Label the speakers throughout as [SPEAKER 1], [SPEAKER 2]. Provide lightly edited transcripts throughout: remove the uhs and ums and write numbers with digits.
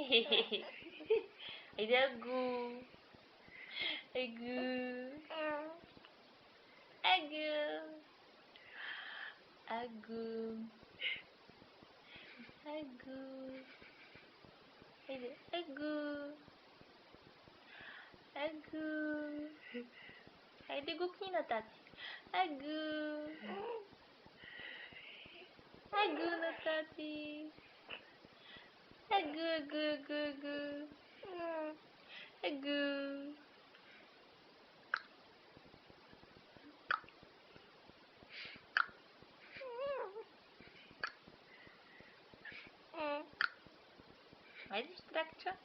[SPEAKER 1] Haydi Agu. Agu. Agu. Agu. Agu. Haydi Agu. Agu. Haydi guknij na taci. Agu. Agu na taci. Agu, agu, agu, agu. Agu. Haydi Strakcia.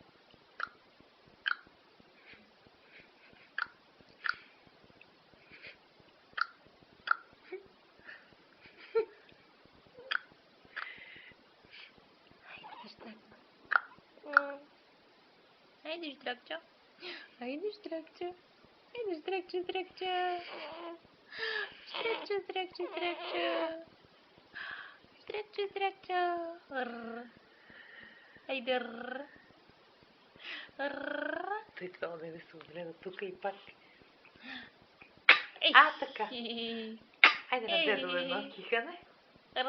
[SPEAKER 1] Haydi Strakcia. Haydi Strakcia. Haydi Strakcia, Strakcia. Strakcia, Strakcia, Strakcia. Strakcia, Strakcia. Haydi
[SPEAKER 2] Той това да се огледа тук и пак.
[SPEAKER 1] Ей.
[SPEAKER 2] Така. Хайде на те до едно кихане.
[SPEAKER 1] Ар.